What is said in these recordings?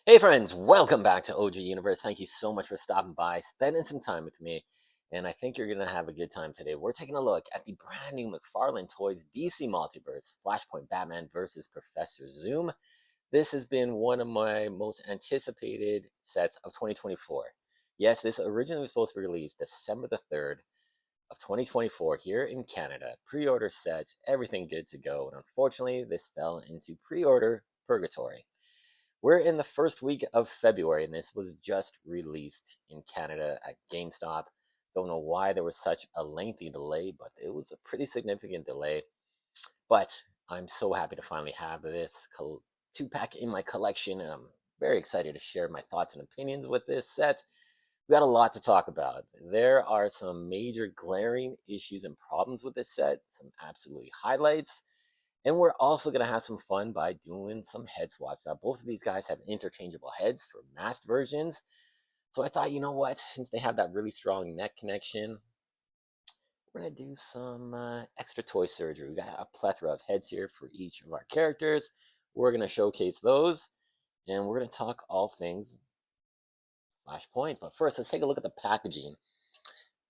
Hey friends, welcome back to OG Universe. Thank you so much for stopping by, spending some time with me, and I think you're gonna have a good time today. We're taking a look at the brand new McFarlane Toys DC Multiverse Flashpoint Batman versus Professor Zoom. This has been one of my most anticipated sets of 2024. Yes, this originally was supposed to be released December the 3rd of 2024 here in Canada. Pre-order set, everything good to go, and unfortunately, this fell into pre-order purgatory. We're in the first week of February, and this was just released in Canada at GameStop. Don't know why there was such a lengthy delay, but it was a pretty significant delay. But I'm so happy to finally have this two-pack in my collection, and I'm very excited to share my thoughts and opinions with this set. We got a lot to talk about. There are some major glaring issues and problems with this set, some absolutely highlights, and we're also going to have some fun by doing some head swaps. Now, both of these guys have interchangeable heads for masked versions. So I thought, you know what? Since they have that really strong neck connection, we're going to do some extra toy surgery. We got a plethora of heads here for each of our characters. We're going to showcase those, and we're going to talk all things Flashpoint. But first, let's take a look at the packaging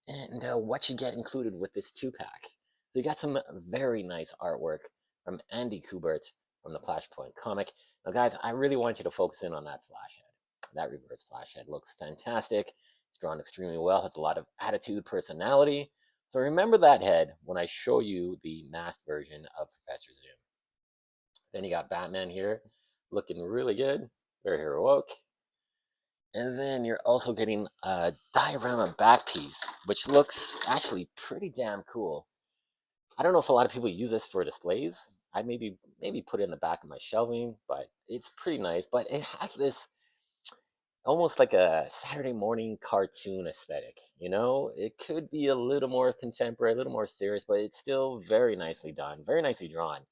and what you get included with this two-pack. So you got some very nice artwork from Andy Kubert from the Flashpoint comic. Now, guys, I really want you to focus in on that flash head. That reverse flash head looks fantastic. It's drawn extremely well. Has a lot of attitude, personality. So remember that head when I show you the masked version of Professor Zoom. Then you got Batman here, looking really good, very heroic. And then you're also getting a diorama back piece, which looks actually pretty damn cool. I don't know if a lot of people use this for displays. I maybe put it in the back of my shelving, but it's pretty nice. But it has this almost like a Saturday morning cartoon aesthetic. You know, it could be a little more contemporary, a little more serious, but it's still very nicely done, very nicely drawn.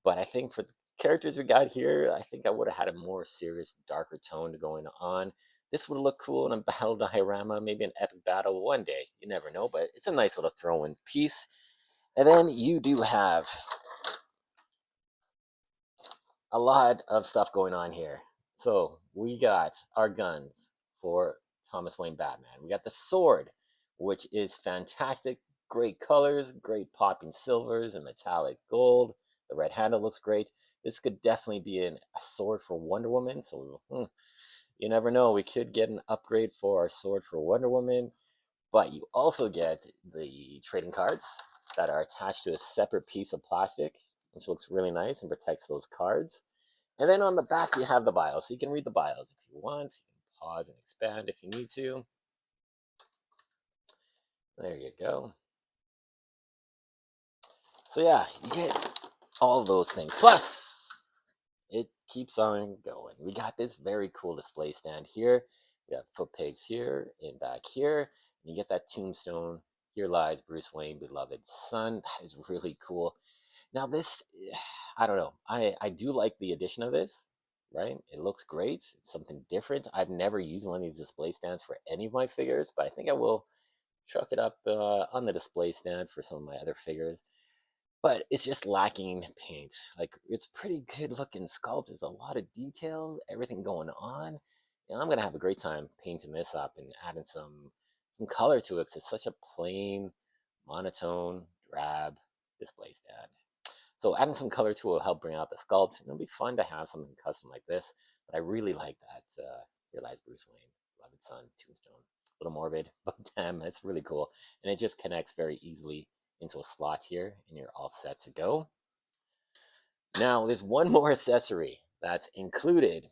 But I think for the characters we got here, I think I would have had a more serious, darker tone going on. This would look cool in a battle diorama, maybe an epic battle one day. You never know, but it's a nice little throw-in piece. And then you do have a lot of stuff going on here. So we got our guns for Thomas Wayne Batman. We got the sword, which is fantastic. Great colors, great popping silvers and metallic gold. The red handle looks great. This could definitely be a sword for Wonder Woman. So you never know. We could get an upgrade for our sword for Wonder Woman. But you also get the trading cards that are attached to a separate piece of plastic, which looks really nice and protects those cards. And then on the back, you have the bios. So you can read the bios if you want. You can pause and expand if you need to. There you go. So yeah, you get all those things. Plus, it keeps on going. We got this very cool display stand here. We got foot pegs here and back here. And you get that tombstone. Here lies Bruce Wayne, beloved son. That is really cool. Now this, I don't know. I do like the addition of this, right? It looks great. It's something different. I've never used one of these display stands for any of my figures, but I think I will chuck it up on the display stand for some of my other figures. But it's just lacking paint. Like, it's pretty good looking sculpt. There's a lot of details, everything going on. And I'm gonna have a great time painting this up and adding some color to it, 'cause it's such a plain, monotone, drab display stand. So adding some color to it will help bring out the sculpt, and it'll be fun to have something custom like this. But I really like that. Here lies Bruce Wayne, beloved son, tombstone. A little morbid, but damn, it's really cool. And it just connects very easily into a slot here, and you're all set to go. Now, there's one more accessory that's included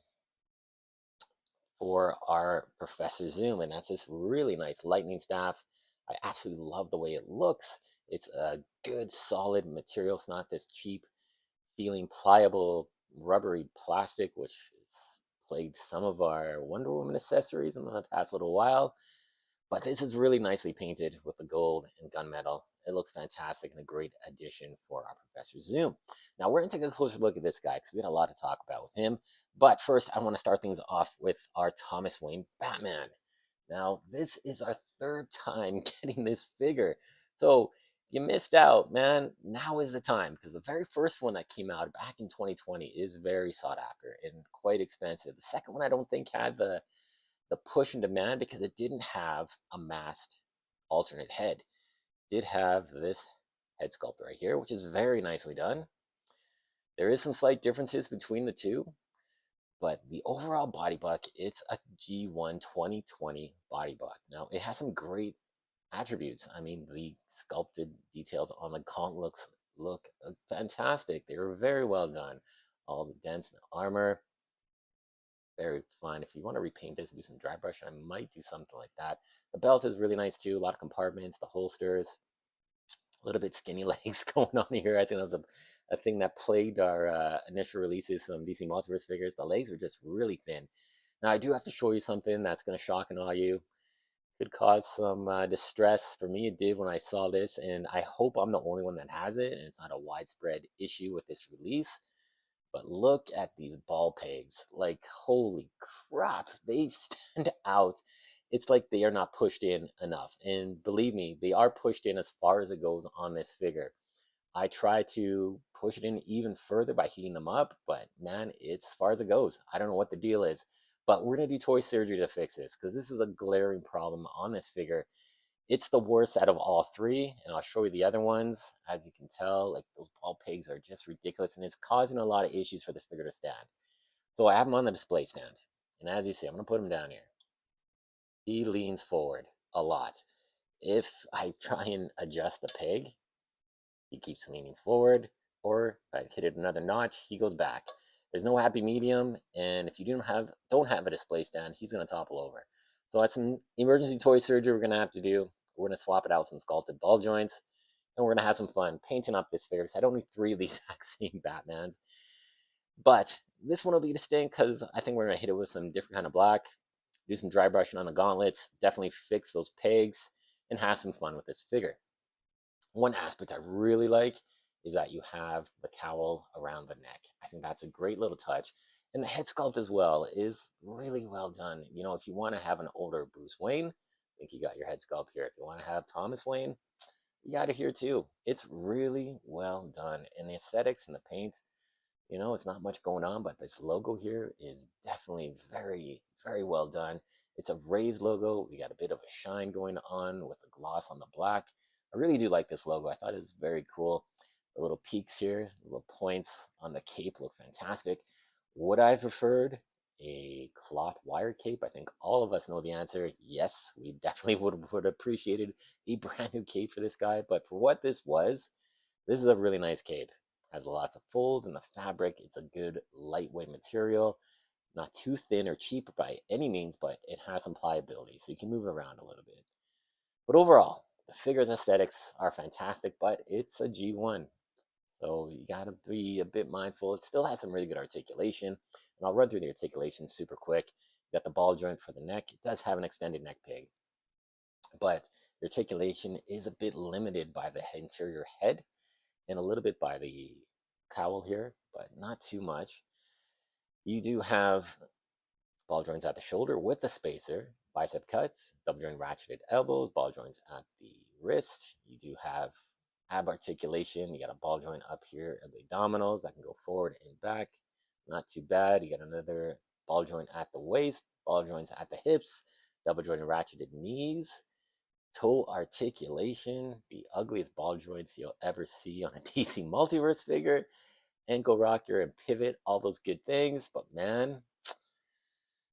for our Professor Zoom, and that's this really nice lightning staff. I absolutely love the way it looks. It's a good, solid material. It's not this cheap feeling pliable, rubbery plastic, which has plagued some of our Wonder Woman accessories in the past little while. But this is really nicely painted with the gold and gunmetal. It looks fantastic and a great addition for our Professor Zoom. Now we're going to take a closer look at this guy because we got a lot to talk about with him. But first, I want to start things off with our Thomas Wayne Batman. Now, this is our third time getting this figure. So you missed out, man. Now is the time because the very first one that came out back in 2020 is very sought after and quite expensive. The second one I don't think had the push and demand because it didn't have a masked alternate head. It did have this head sculpt right here, which is very nicely done. There is some slight differences between the two, but the overall body buck, it's a G1 2020 body buck. Now, it has some great attributes. I mean, the sculpted details on the gauntlets look fantastic. They were very well done. All the dents in the armor, very fun. If you want to repaint this and do some dry brush, I might do something like that. The belt is really nice too. A lot of compartments, the holsters, a little bit skinny legs going on here. I think that was a thing that plagued our initial releases, some DC Multiverse figures. The legs are just really thin. Now, I do have to show you something that's going to shock and awe you. Could cause some distress. For me, it did when I saw this, and I hope I'm the only one that has it, and it's not a widespread issue with this release. But look at these ball pegs. Like, holy crap, they stand out. It's like they are not pushed in enough. And believe me, they are pushed in as far as it goes on this figure. I try to push it in even further by heating them up, but man, it's as far as it goes. I don't know what the deal is, but we're going to do toy surgery to fix this because this is a glaring problem on this figure. It's the worst out of all three, and I'll show you the other ones. As you can tell, like those ball pegs are just ridiculous, and it's causing a lot of issues for this figure to stand. So I have him on the display stand, and as you see, I'm going to put him down here. He leans forward a lot. If I try and adjust the peg, he keeps leaning forward, or if I hit it another notch, he goes back. There's no happy medium, and if you don't have a display stand, he's going to topple over. So that's some emergency toy surgery we're going to have to do. We're going to swap it out with some sculpted ball joints, and we're going to have some fun painting up this figure. So I don't need 3 of these exact same Batmans. But this one will be distinct because I think we're going to hit it with some different kind of black, do some dry brushing on the gauntlets, definitely fix those pegs, and have some fun with this figure. One aspect I really like is that you have the cowl around the neck. I think that's a great little touch. And the head sculpt as well is really well done. You know, if you want to have an older Bruce Wayne, I think you got your head sculpt here. If you want to have Thomas Wayne, you got it here too. It's really well done. And the aesthetics and the paint, you know, it's not much going on, but this logo here is definitely very, very well done. It's a raised logo. We got a bit of a shine going on with the gloss on the black. I really do like this logo. I thought it was very cool. The little peaks here, the little points on the cape look fantastic. Would I have preferred a cloth wire cape? I think all of us know the answer. Yes, we definitely would have appreciated a brand new cape for this guy. But for what this was, this is a really nice cape. Has lots of folds in the fabric. It's a good lightweight material. Not too thin or cheap by any means, but it has some pliability, so you can move it around a little bit. But overall, the figure's aesthetics are fantastic, but it's a G1. So you gotta be a bit mindful. It still has some really good articulation, and I'll run through the articulation super quick. You got the ball joint for the neck. It does have an extended neck peg, but the articulation is a bit limited by the interior head and a little bit by the cowl here, but not too much. You do have ball joints at the shoulder with the spacer, bicep cuts, double joint ratcheted elbows, ball joints at the wrist. You do have ab articulation. You got a ball joint up here at the abdominals that can go forward and back. Not too bad. You got another ball joint at the waist, ball joints at the hips, double joint ratcheted knees, toe articulation, the ugliest ball joints you'll ever see on a DC Multiverse figure, ankle rocker and pivot, all those good things. But man,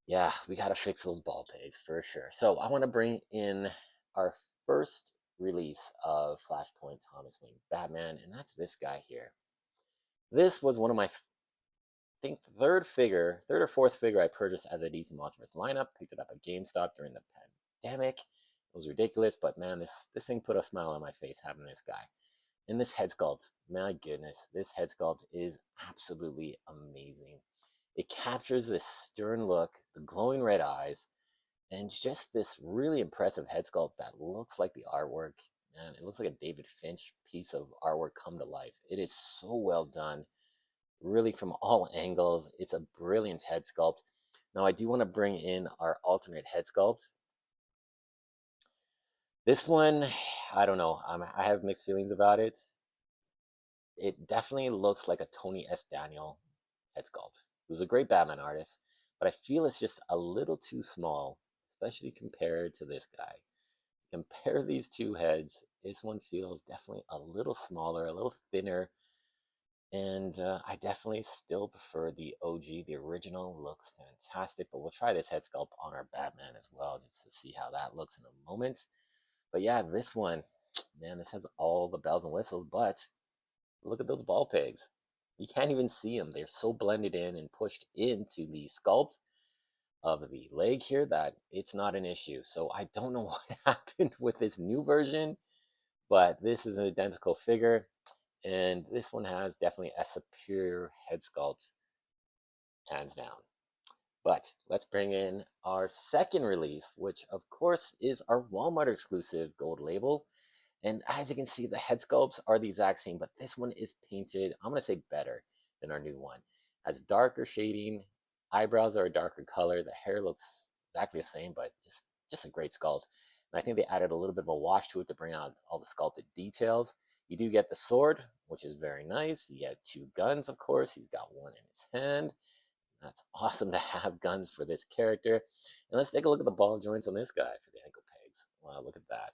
yeah, we got to fix those ball pegs for sure. So I want to bring in our first release of Flashpoint Thomas Wayne Batman, and that's this guy here. This was one of my, I think, third or fourth figure I purchased as a DC Multiverse lineup. Picked it up at GameStop during the pandemic. It was ridiculous, but man, this thing put a smile on my face having this guy. And this head sculpt, my goodness, this head sculpt is absolutely amazing. It captures this stern look, the glowing red eyes, and just this really impressive head sculpt that looks like the artwork. Man, it looks like a David Finch piece of artwork come to life. It is so well done, really from all angles. It's a brilliant head sculpt. Now, I do want to bring in our alternate head sculpt. This one, I don't know. I have mixed feelings about it. It definitely looks like a Tony S. Daniel head sculpt, who's a great Batman artist, but I feel it's just a little too small, especially compared to this guy. Compare these two heads, this one feels definitely a little smaller, a little thinner, and I definitely still prefer the OG. The original looks fantastic, but we'll try this head sculpt on our Batman as well, just to see how that looks in a moment. But yeah, this one, man, this has all the bells and whistles, but look at those ball pegs. You can't even see them. They're so blended in and pushed into the sculpt of the leg here that it's not an issue. So I don't know what happened with this new version, but this is an identical figure. And this one has definitely a superior head sculpt, hands down. But let's bring in our second release, which of course is our Walmart exclusive gold label. And as you can see, the head sculpts are the exact same, but this one is painted, I'm going to say better than our new one. Has darker shading, eyebrows are a darker color, the hair looks exactly the same, but just a great sculpt. And I think they added a little bit of a wash to it to bring out all the sculpted details. You do get the sword, which is very nice. You get two guns, of course. He's got one in his hand. That's awesome to have guns for this character. And let's take a look at the ball joints on this guy for the ankle pegs. Wow, look at that.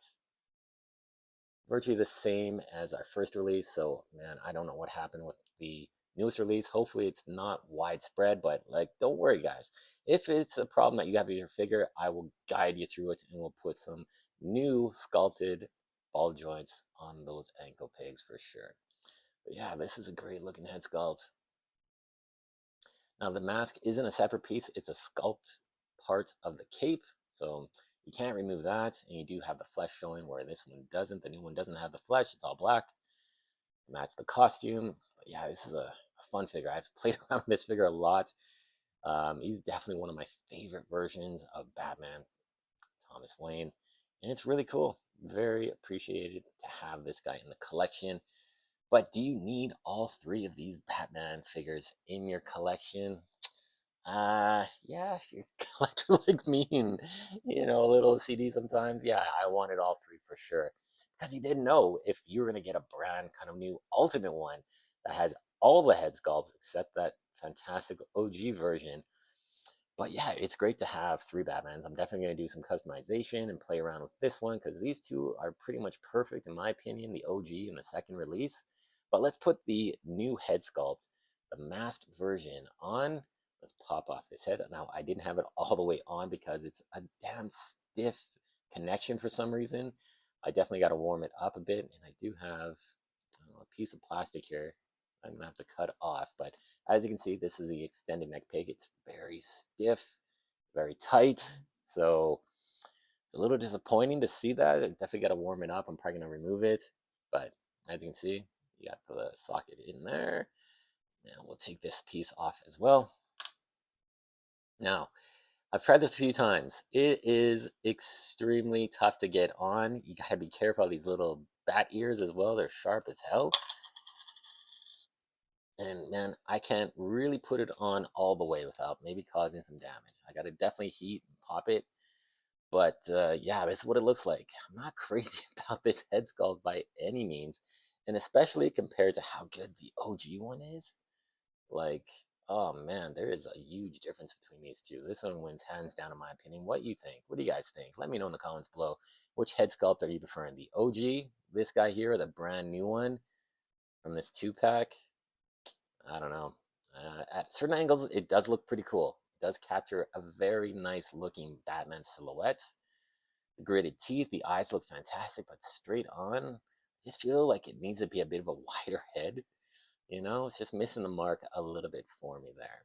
Virtually the same as our first release. So, man, I don't know what happened with the newest release. Hopefully, it's not widespread, but like, don't worry, guys. If it's a problem that you have with your figure, I will guide you through it and we'll put some new sculpted ball joints on those ankle pegs for sure. But yeah, this is a great looking head sculpt. Now, the mask isn't a separate piece, it's a sculpt part of the cape. So you can't remove that. And you do have the flesh showing where this one doesn't. The new one doesn't have the flesh, it's all black. Match the costume. But yeah, this is a fun figure. I've played around with this figure a lot. He's definitely one of my favorite versions of Batman, Thomas Wayne. And it's really cool. Very appreciated to have this guy in the collection. But do you need all three of these Batman figures in your collection? Yeah, if you're a collector like me and, a little CD sometimes, yeah, I wanted all three for sure. Because you didn't know if you were going to get a brand kind of new Ultimate one that has all the head sculpts except that fantastic OG version. But yeah, it's great to have three Batmans. I'm definitely going to do some customization and play around with this one because these two are pretty much perfect in my opinion, the OG and the second release. But let's put the new head sculpt, the masked version, on. Let's pop off this head. Now, I didn't have it all the way on because it's a damn stiff connection for some reason. I definitely got to warm it up a bit, and I do have a piece of plastic here I'm going to have to cut off. But as you can see, this is the extended neck peg. It's very stiff, very tight. So it's a little disappointing to see that. I definitely got to warm it up. I'm probably going to remove it. But as you can see, you got the socket in there. Now we'll take this piece off as well. Now, I've tried this a few times. It is extremely tough to get on. You gotta be careful of these little bat ears as well. They're sharp as hell. And man, I can't really put it on all the way without maybe causing some damage. I gotta definitely heat and pop it. But yeah, this is what it looks like. I'm not crazy about this head sculpt by any means. And especially compared to how good the OG one is. Like, oh man, there is a huge difference between these two. This one wins hands down in my opinion. What you think? What do you guys think? Let me know in the comments below. Which head sculpt are you preferring? The OG, this guy here, or the brand new one from this 2-pack? I don't know. At certain angles, it does look pretty cool. It does capture a very nice looking Batman silhouette. The gritted teeth, the eyes look fantastic, but straight on, I just feel like it needs to be a bit of a wider head. It's just missing the mark a little bit for me there.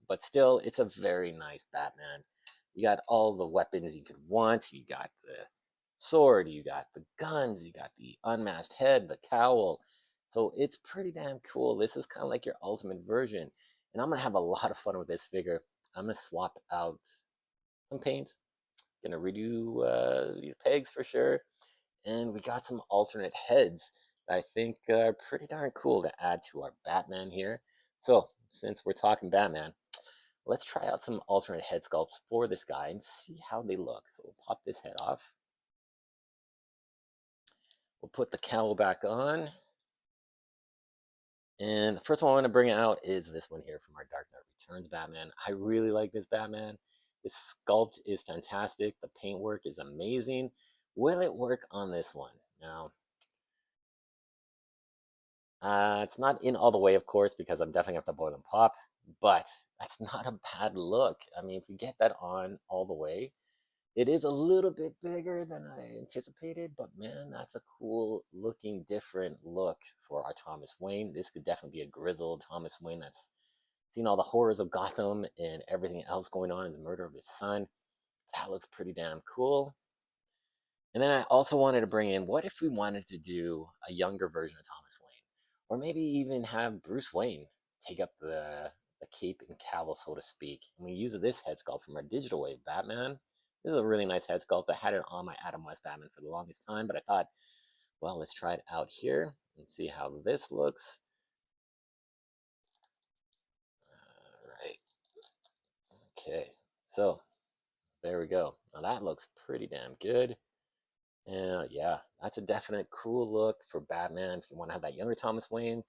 But still, it's a very nice Batman. You got all the weapons you could want. You got the sword, you got the guns, you got the unmasked head, the cowl. So it's pretty damn cool. This is kind of like your ultimate version. And I'm going to have a lot of fun with this figure. I'm going to swap out some paint. Going to redo these pegs for sure. And we got some alternate heads that I think are pretty darn cool to add to our Batman here. So, since we're talking Batman, let's try out some alternate head sculpts for this guy and see how they look. So we'll pop this head off. We'll put the cowl back on. And the first one I want to bring out is this one here from our Dark Knight Returns Batman. I really like this Batman. This sculpt is fantastic. The paintwork is amazing. Will it work on this one? Now, it's not in all the way, of course, because I'm definitely have to boil and pop, but that's not a bad look. I mean, if we get that on all the way, it is a little bit bigger than I anticipated, but man, that's a cool looking different look for our Thomas Wayne. This could definitely be a grizzled Thomas Wayne that's seen all the horrors of Gotham and everything else going on, his murder of his son. That looks pretty damn cool. And then I also wanted to bring in, what if we wanted to do a younger version of Thomas Wayne? Or maybe even have Bruce Wayne take up the cape and cowl, so to speak. And we use this head sculpt from our Digital Wave Batman. This is a really nice head sculpt. I had it on my Adam West Batman for the longest time, but I thought, well, let's try it out here and see how this looks. All right. Okay. So there we go. Now that looks pretty damn good. And yeah, that's a definite cool look for Batman. If you want to have that younger Thomas Wayne,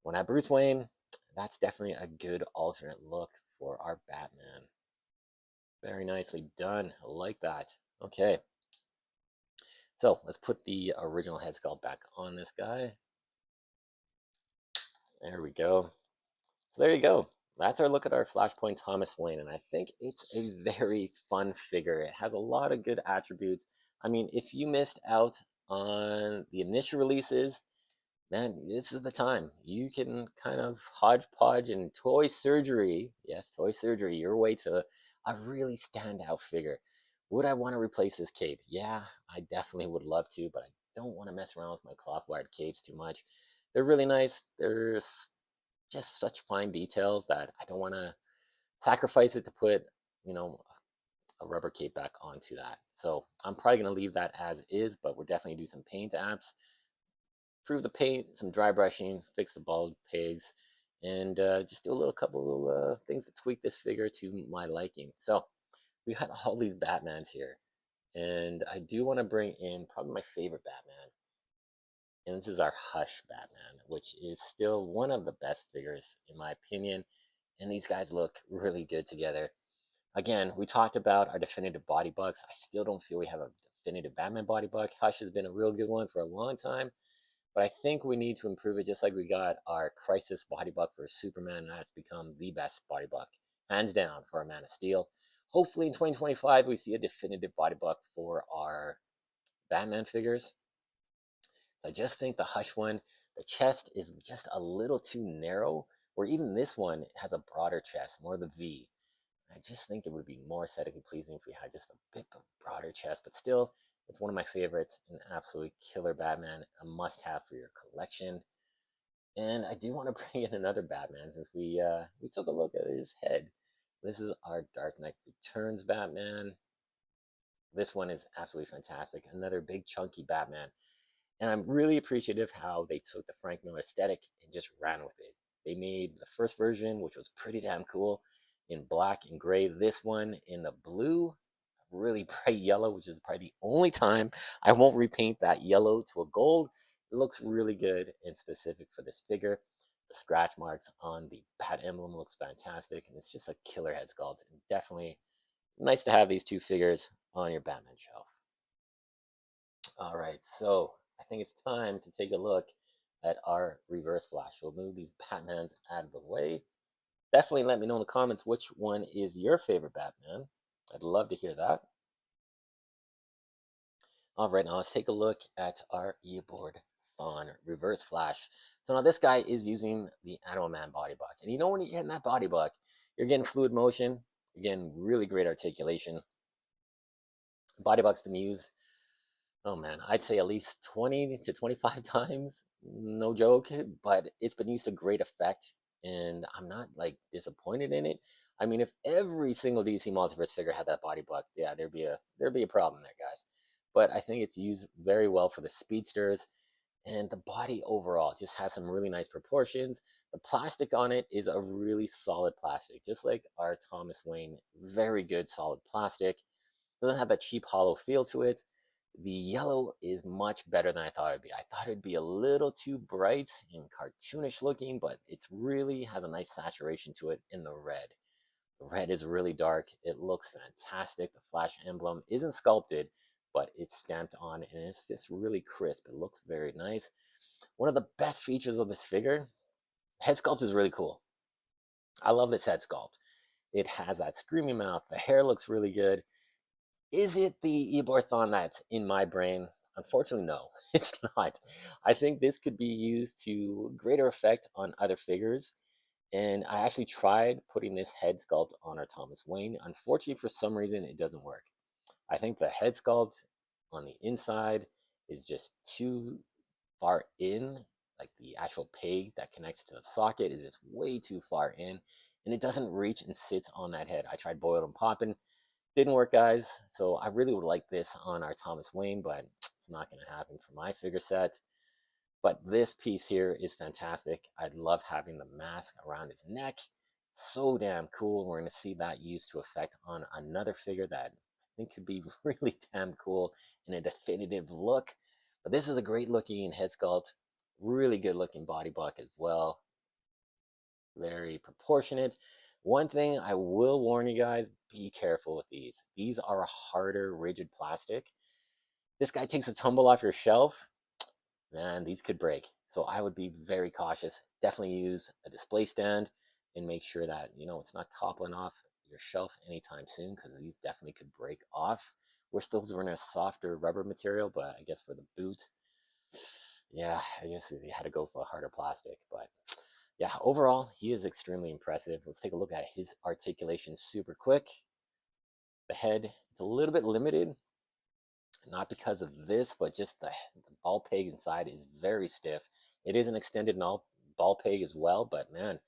want to have Bruce Wayne, that's definitely a good alternate look for our Batman. Very nicely done. I like that. Okay. So let's put the original head sculpt back on this guy. There we go. So there you go. That's our look at our Flashpoint Thomas Wayne, and I think it's a very fun figure. It has a lot of good attributes. I mean, if you missed out on the initial releases, man, this is the time. You can kind of hodgepodge and toy surgery, yes, toy surgery, your way to a really standout figure. Would I want to replace this cape? Yeah, I definitely would love to, but I don't want to mess around with my cloth wired capes too much. They're really nice. There's just such fine details that I don't want to sacrifice it to put, you know, a rubber cape back onto that. So I'm probably going to leave that as is, but we're definitely do some paint apps, improve the paint, some dry brushing, fix the bald pegs, and just do a little couple things to tweak this figure to my liking. So we got all these Batmans here, and I do want to bring in probably my favorite Batman, and this is our Hush Batman, which is still one of the best figures in my opinion. And these guys look really good together. Again, we talked about our definitive body bucks. I still don't feel we have a definitive Batman body buck. Hush has been a real good one for a long time, but I think we need to improve it, just like we got our Crisis body buck for Superman, and that's become the best body buck, hands down, for our Man of Steel. Hopefully in 2025 we see a definitive body buck for our Batman figures. I just think the Hush one, the chest is just a little too narrow, where even this one has a broader chest, more the V. I just think it would be more aesthetically pleasing if we had just a bit of broader chest, but still, it's one of my favorites, an absolutely killer Batman, a must-have for your collection. And I do want to bring in another Batman since we took a look at his head. This is our Dark Knight Returns Batman. This one is absolutely fantastic. Another big chunky Batman. And I'm really appreciative how they took the Frank Miller aesthetic and just ran with it. They made the first version, which was pretty damn cool, in black and gray. This one in the blue, really bright yellow, which is probably the only time I won't repaint that yellow to a gold. It looks really good and specific for this figure. The scratch marks on the bat emblem looks fantastic, and it's just a killer head sculpt. And definitely nice to have these two figures on your Batman shelf. All right, so I think it's time to take a look at our Reverse Flash. We'll move these Batmans out of the way. Definitely let me know in the comments which one is your favorite Batman. I'd love to hear that. All right, now let's take a look at our Eobard on Reverse Flash. So now this guy is using the Animal Man body buck. And you know when you're getting that body buck, you're getting fluid motion, you're getting really great articulation. Body buck's been used, oh man, I'd say at least 20 to 25 times, no joke, but it's been used to great effect, and I'm not like disappointed in it. I mean, if every single DC Multiverse figure had that body buck, yeah, there'd be a problem there, guys. But I think it's used very well for the speedsters, and the body overall just has some really nice proportions. The plastic on it is a really solid plastic, just like our Thomas Wayne, very good solid plastic. Doesn't have that cheap hollow feel to it. The yellow is much better than I thought it'd be. I thought it'd be a little too bright and cartoonish looking, but it's really has a nice saturation to it in the red. The red is really dark. It looks fantastic. The Flash emblem isn't sculpted, but it's stamped on and it's just really crisp. It looks very nice. One of the best features of this figure, head sculpt is really cool. I love this head sculpt. It has that screaming mouth. The hair looks really good. Is it the Eborthon that's in my brain? Unfortunately, no, it's not. I think this could be used to greater effect on other figures. And I actually tried putting this head sculpt on our Thomas Wayne. Unfortunately, for some reason, it doesn't work. I think the head sculpt on the inside is just too far in. Like the actual peg that connects to the socket is just way too far in. And it doesn't reach and sits on that head. I tried boiled and popping. Didn't work, guys. So I really would like this on our Thomas Wayne, but it's not going to happen for my figure set. But this piece here is fantastic. I love having the mask around his neck. So damn cool. We're going to see that used to effect on another figure that I think could be really damn cool in a definitive look. But this is a great looking head sculpt. Really good looking body buck as well. Very proportionate. One thing I will warn you guys, be careful with these. These are a harder, rigid plastic. This guy takes a tumble off your shelf, man, these could break. So I would be very cautious. Definitely use a display stand and make sure that, it's not toppling off your shelf anytime soon because these definitely could break off. Wish those were in a softer rubber material, but I guess for the boot, yeah, I guess they had to go for a harder plastic. But yeah, overall, he is extremely impressive. Let's take a look at his articulation super quick. The head, it's a little bit limited, not because of this, but just the ball peg inside is very stiff. It is an extended ball peg as well, but man,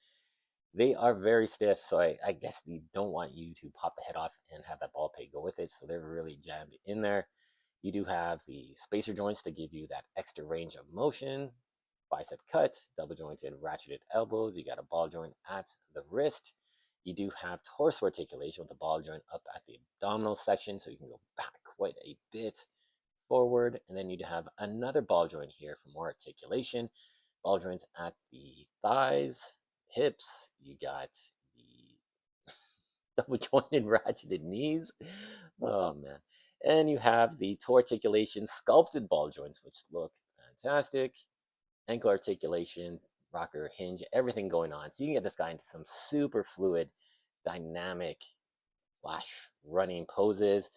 they are very stiff. So I guess they don't want you to pop the head off and have that ball peg go with it. So they're really jammed in there. You do have the spacer joints to give you that extra range of motion. Bicep cut, double jointed ratcheted elbows. You got a ball joint at the wrist. You do have torso articulation with the ball joint up at the abdominal section, so you can go back quite a bit forward. And then you have another ball joint here for more articulation. Ball joints at the thighs, hips. You got the double jointed ratcheted knees. Oh man. And you have the toe articulation sculpted ball joints, which look fantastic. Ankle articulation, rocker hinge, everything going on. So you can get this guy into some super fluid, dynamic, flash running poses.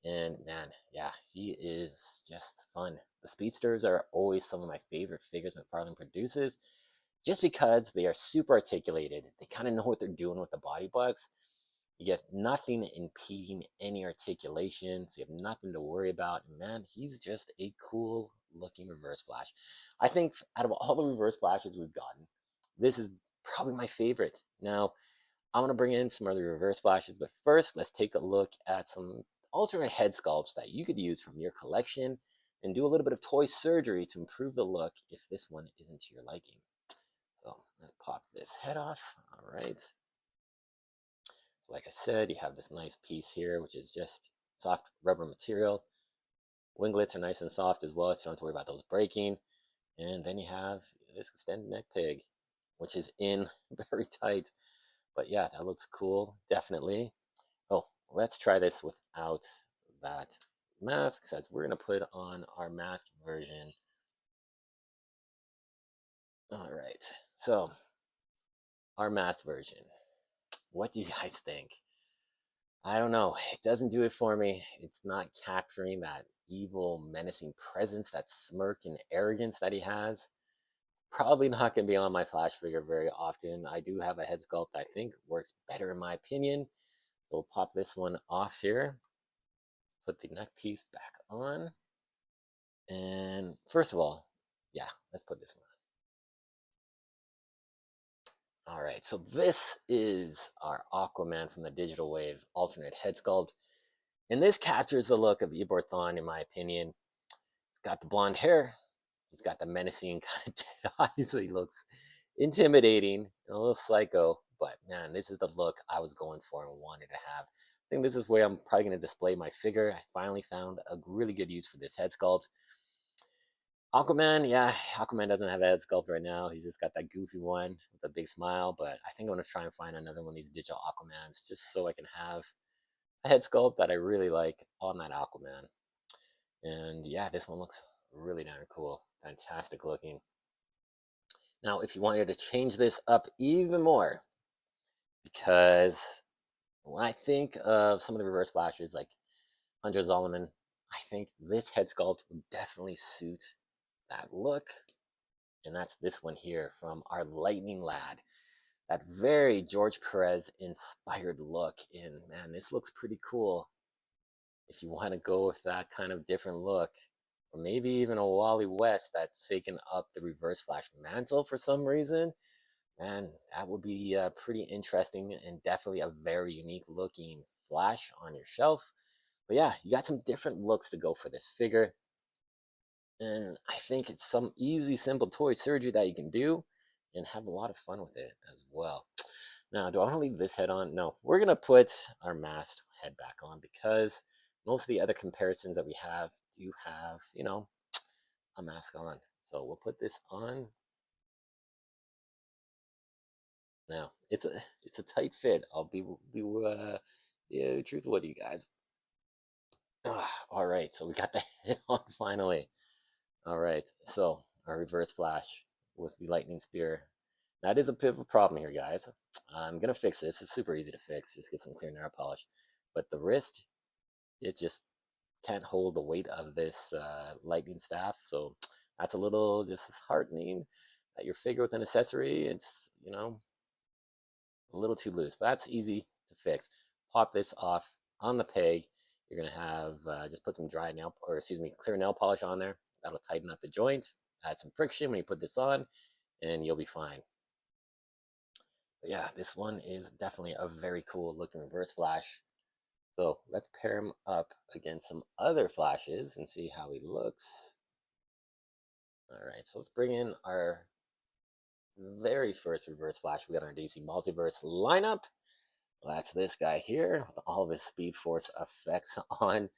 And man, yeah, he is just fun. The speedsters are always some of my favorite figures McFarlane produces, just because they are super articulated. They kind of know what they're doing with the body bucks. You get nothing impeding any articulation, so you have nothing to worry about. And man, he's just a cool looking Reverse Flash. I think out of all the Reverse Flashes we've gotten, this is probably my favorite. Now, I'm going to bring in some other Reverse Flashes, but first, let's take a look at some alternate head sculpts that you could use from your collection and do a little bit of toy surgery to improve the look if this one isn't to your liking. So let's pop this head off. All right. Like I said, you have this nice piece here, which is just soft rubber material. Winglets are nice and soft as well, so you don't have to worry about those breaking. And then you have this extended neck peg, which is in very tight. But yeah, that looks cool, definitely. Oh, let's try this without that mask, since we're going to put on our mask version. All right, so our mask version. What do you guys think? I don't know. It doesn't do it for me. It's not capturing that evil, menacing presence, that smirk and arrogance that he has. Probably not going to be on my Flash figure very often. I do have a head sculpt I think works better in my opinion. So we'll pop this one off here. Put the neck piece back on. And first of all, yeah, let's put this one on. All right, so this is our Aquaman from the Digital Wave alternate head sculpt. And this captures the look of Eobor Thawne, in my opinion. He's got the blonde hair. He's got the menacing kind of dead eyes. So he looks intimidating, a little psycho. But man, this is the look I was going for and wanted to have think this is where I'm probably going to display my figure. I finally found a really good use for this head sculpt. Aquaman, yeah, Aquaman doesn't have a head sculpt right now. He's just got that goofy one with a big smile, but I think I'm going to try and find another one of these digital Aquamans just so I can have a head sculpt that I really like on that Aquaman. And yeah, this one looks really darn cool. Fantastic looking. Now, if you wanted to change this up even more, because when I think of some of the reverse flashes like Hunter Zolomon, I think this head sculpt would definitely suit that look. And that's this one here from our Lightning Lad. That very George Perez inspired look. And man, this looks pretty cool. If you want to go with that kind of different look, or maybe even a Wally West that's taken up the reverse flash mantle for some reason, man, that would be pretty interesting and definitely a very unique looking flash on your shelf. But yeah, you got some different looks to go for this figure. And I think it's some easy, simple toy surgery that you can do and have a lot of fun with it as well. Now, do I want to leave this head on? No, we're going to put our masked head back on because most of the other comparisons that we have do have, a mask on. So we'll put this on. Now, it's a tight fit. I'll be truthful with you guys. All right, so we got the head on finally. All right, so our reverse flash with the lightning spear. That is a bit of a problem here, guys. I'm gonna fix this. It's super easy to fix. Just get some clear nail polish. But the wrist, it just can't hold the weight of this lightning staff. So that's a little disheartening that your figure with an accessory, it's, a little too loose. But that's easy to fix. Pop this off on the peg. You're gonna have just put some clear nail polish on there. That'll tighten up the joint, add some friction when you put this on, and you'll be fine. But yeah, this one is definitely a very cool looking reverse flash. So let's pair him up against some other flashes and see how he looks. All right, so let's bring in our very first reverse flash. We got our DC Multiverse lineup. Well, that's this guy here with all of his Speed Force effects on.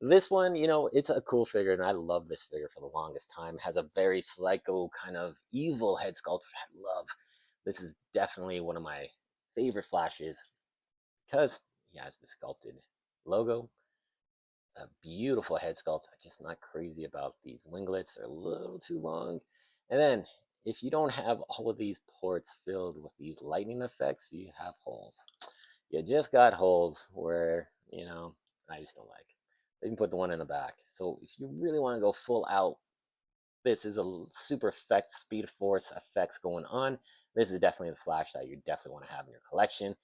This one, it's a cool figure, and I love this figure for the longest time. It has a very psycho kind of evil head sculpt, which I love. This is definitely one of my favorite flashes because he has the sculpted logo, a beautiful head sculpt. I'm just not crazy about these winglets. They're a little too long. And then if you don't have all of these ports filled with these lightning effects, you have holes. You just got holes where, I just don't like. You can put the one in the back. So if you really want to go full out, this is a super effect, speed force effects going on. This is definitely the flash that you definitely want to have in your collection.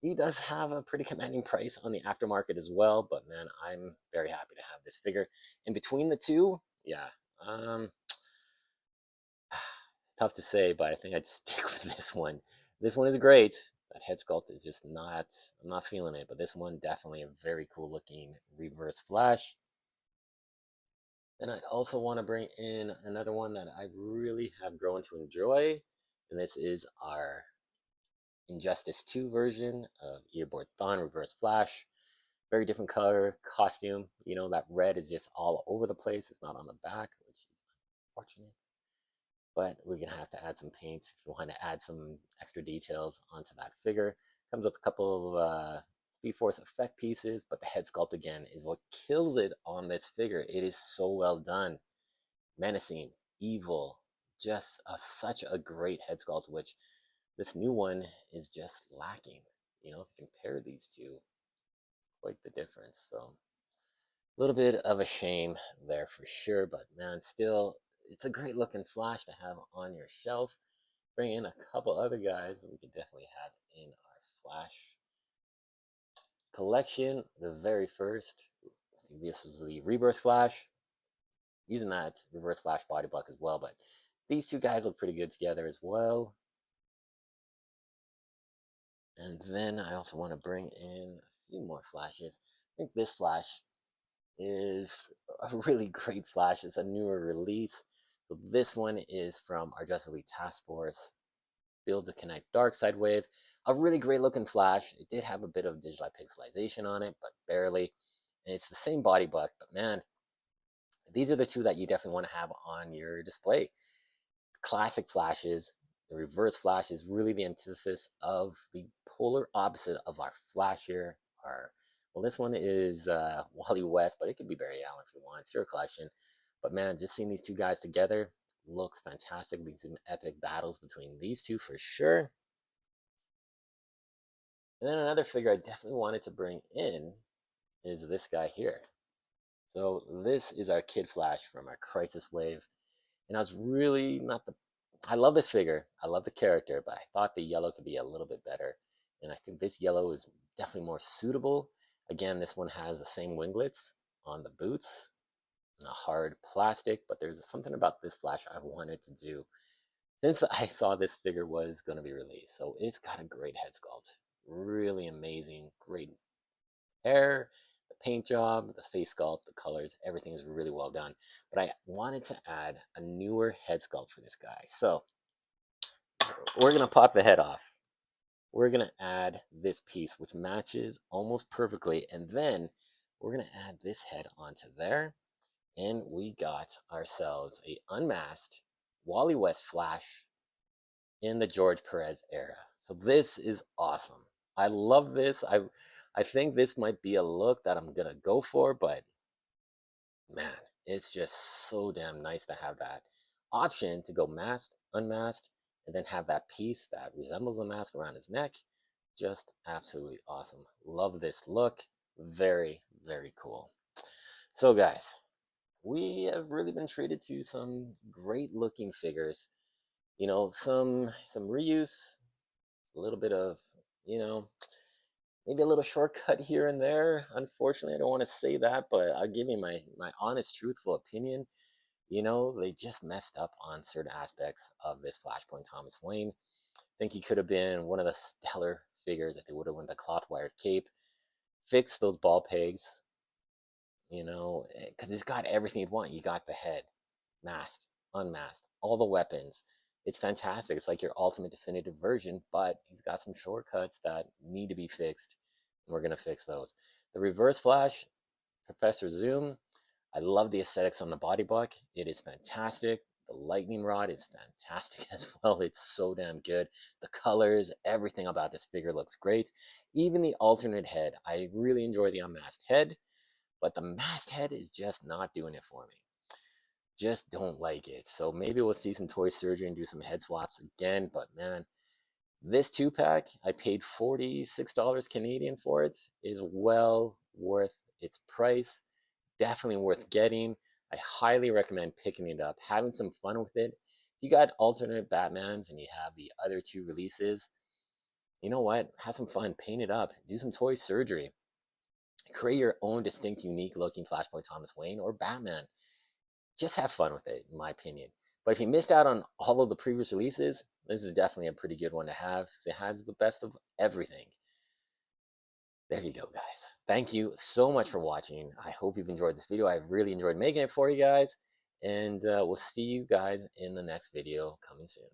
He does have a pretty commanding price on the aftermarket as well, but man, I'm very happy to have this figure. In between the two, yeah, tough to say, but I think I'd stick with this one. This one is great. That head sculpt is just not, I'm not feeling it, but this one definitely a very cool looking reverse flash. And I also want to bring in another one that I really have grown to enjoy, and this is our Injustice 2 version of Earboard Thon Reverse Flash. Very different color, costume. That red is just all over the place. It's not on the back, which is unfortunate. But we're going to have to add some paint if you want to add some extra details onto that figure. Comes with a couple of Speed Force effect pieces, but the head sculpt again is what kills it on this figure. It is so well done. Menacing, evil, just such a great head sculpt, which this new one is just lacking. If you compare these two, quite the difference. So a little bit of a shame there for sure, but man, still, it's a great looking flash to have on your shelf. Bring in a couple other guys that we could definitely have in our flash collection. The very first, I think this was the Rebirth Flash. Using that reverse flash body block as well, but these two guys look pretty good together as well. And then I also want to bring in a few more flashes. I think this flash is a really great flash. It's a newer release. So this one is from our Justice League Task Force Build to Connect Darkseid Wave. A really great looking Flash. It did have a bit of digital pixelization on it, but barely. And it's the same body buck, but man, these are the two that you definitely want to have on your display. Classic Flashes. The reverse Flash is really the antithesis of the polar opposite of our Flash here. Well, this one is Wally West, but it could be Barry Allen if you want. It's your collection. But man, just seeing these two guys together looks fantastic. We see some epic battles between these two for sure. And then another figure I definitely wanted to bring in is this guy here. So this is our Kid Flash from our Crisis Wave. And I was really not the I love this figure. I love the character, but I thought the yellow could be a little bit better. And I think this yellow is definitely more suitable. Again, this one has the same winglets on the boots, and a hard plastic, but there's something about this Flash I wanted to do since I saw this figure was going to be released. So it's got a great head sculpt. Really amazing, great hair, the paint job, the face sculpt, the colors, everything is really well done. But I wanted to add a newer head sculpt for this guy. So we're going to pop the head off. We're going to add this piece, which matches almost perfectly. And then we're going to add this head onto there. And we got ourselves a unmasked Wally West Flash in the George Perez era. So this is awesome. I love this. I think this might be a look that I'm gonna go for, but man, it's just so damn nice to have that option to go masked, unmasked, and then have that piece that resembles a mask around his neck. Just absolutely awesome. Love this look. Very, very cool. So guys, we have really been treated to some great looking figures. You know, some reuse, a little bit of, you know, maybe a little shortcut here and there. Unfortunately, I don't want to say that, but I'll give you my honest, truthful opinion. You know, they just messed up on certain aspects of this Flashpoint Thomas Wayne. I think he could have been one of the stellar figures if they would have went the cloth wired cape, fixed those ball pegs, you know, because he's got everything you'd want. You got the head, masked, unmasked, all the weapons. It's fantastic. It's like your ultimate definitive version, but he's got some shortcuts that need to be fixed, and we're going to fix those. The reverse Flash, Professor Zoom, I love the aesthetics on the body buck. It is fantastic. The lightning rod is fantastic as well. It's so damn good. The colors, everything about this figure looks great. Even the alternate head. I really enjoy the unmasked head, but the masked head is just not doing it for me. Just don't like it. So maybe we'll see some toy surgery and do some head swaps again. But man, this 2-pack, I paid $46 Canadian for it, is well worth its price. Definitely worth getting. I highly recommend picking it up, having some fun with it. If you got alternate Batmans and you have the other two releases, you know what? Have some fun, paint it up, do some toy surgery. Create your own distinct, unique looking Flashpoint Thomas Wayne or Batman. Just have fun with it, in my opinion. But if you missed out on all of the previous releases, this is definitely a pretty good one to have. It has the best of everything. There you go, guys. Thank you so much for watching. I hope you've enjoyed this video. I've really enjoyed making it for you guys. And we'll see you guys in the next video coming soon.